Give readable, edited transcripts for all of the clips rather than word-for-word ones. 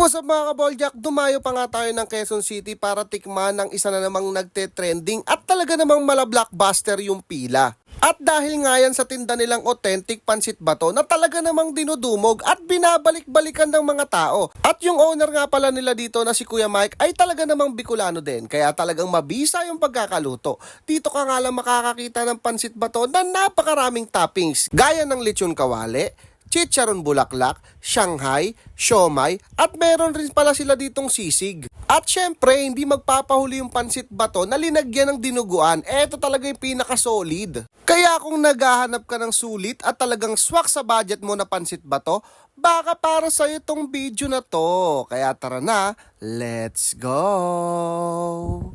What's up mga kaboljak? Dumayo pa nga tayo ng Quezon City para tikman ng isa na namang nagte-trending at talaga namang mala-blockbuster yung pila. At dahil nga yan sa tinda nilang authentic pansit bato na talaga namang dinudumog at binabalik-balikan ng mga tao. At yung owner nga pala nila dito na si Kuya Mike ay talaga namang Bicolano din. Kaya talagang mabisa yung pagkakaluto. Dito ka nga lang makakakita ng pansit bato na napakaraming toppings. Gaya ng lechon kawali, chicharon bulaklak, Shanghai, siomai, at meron rin pala sila ditong sisig. At syempre, hindi magpapahuli yung pansit bato na linagyan ng dinuguan. Eto talaga yung pinaka-solid. Kaya kung naghahanap ka ng sulit at talagang swak sa budget mo na pansit bato, baka para sa'yo tong video na to. Kaya tara na, let's go!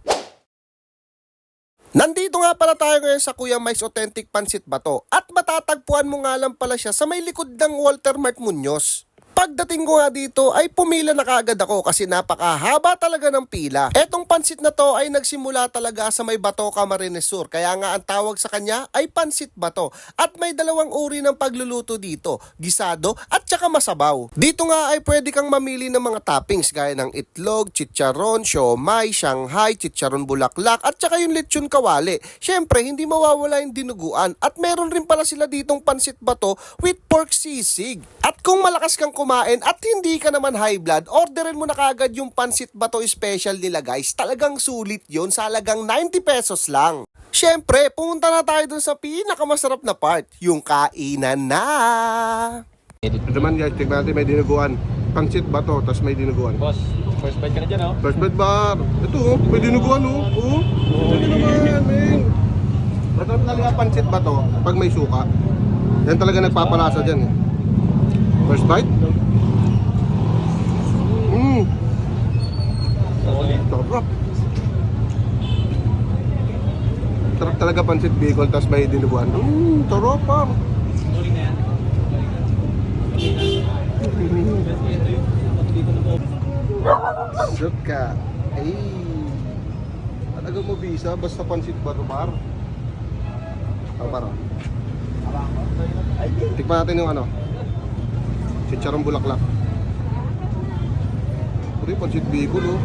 Nandito nga pala tayo ngayon sa Kuya Mike's Authentic Pansit Bato at matatagpuan mo nga lang pala siya sa may likod ng Walter Mart Muñoz. Pagdating ko nga dito ay pumila na kaagad ako kasi napakahaba talaga ng pila. Etong pansit na to ay nagsimula talaga sa may Bato Camarines Sur, kaya nga ang tawag sa kanya ay pansit bato. At may dalawang uri ng pagluluto dito, gisado at saka masabaw. Dito nga ay pwede kang mamili ng mga toppings gaya ng itlog, chicharon, siomai, Shanghai, chicharon bulaklak at saka yung lechon kawali. Syempre hindi mawawala yung dinuguan at meron rin pala sila ditong pansit bato with pork sisig. At kung malakas kang kumain at hindi ka naman high blood, orderin mo na kagad yung pansit bato special nila guys. Talagang sulit yon sa halagang 90 pesos lang. Syempre, pumunta na tayo dun sa pinakamasarap na part, yung kainan na. Ito naman guys, check natin may dinuguan. Pansit bato, tas may dinuguan. Boss, first bite ka na dyan, oh. First bite bar. Ito oh, may dinuguan oh. Oh, ito naman, men. Masarap talaga pansit bato pag may suka. Yan talaga nagpapalasa dyan eh. First bite. Sarap. Sarap talaga pansit Bicol, tas may dinuguan. Sarap pa. Suka. Ay. Talaga mo bisa basta pansit bato bar. Para. Tikman natin yung ano. Chicharon bulaklak. Puri pansit Bicol oh.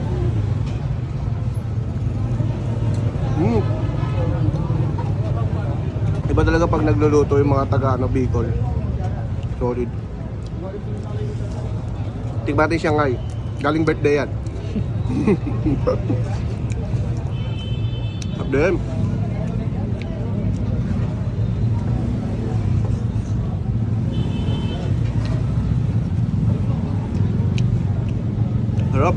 Iba talaga pag nagluluto yung mga taga ano, Bicol. Solid. Tikman natin Shanghai. Galing birthday yan. Abdem. Harap.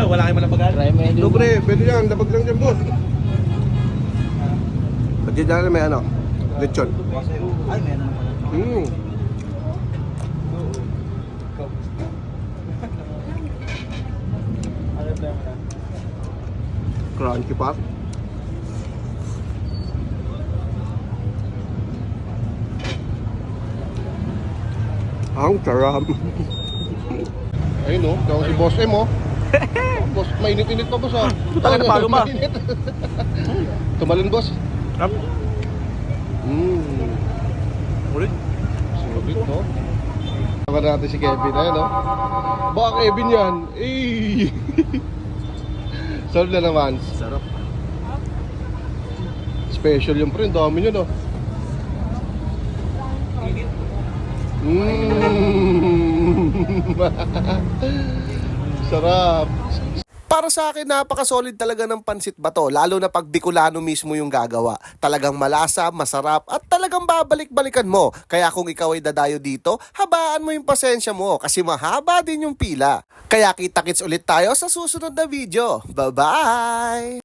Wala kayo malang pag-aral. Try mo yun. Ito pre, pwede yan. Dabag lang dyan boss. Pwede dyan may ano, lechon. Ay, meron naman. Crunchy pa. Ang sarap. Ayun oh, daw si Boss M oh. Boss, mainit-init pa boss ah. Talaga napalo ma. Mainit. Tumalon boss. Rap. Ulit. Sulit no. Saka natin si Kevin, ayun oh. Baka Kevin yan. Eh. Solve na naman. Sarap. Special yung pre, dami nyo no. Sarap. Para sa akin, napaka-solid talaga ng pansit bato, lalo na pag Bicolano mismo yung gagawa. Talagang malasa, masarap, at talagang babalik-balikan mo. Kaya kung ikaw ay dadayo dito, habaan mo yung pasensya mo kasi mahaba din yung pila. Kaya kita-kits ulit tayo sa susunod na video. Bye-bye!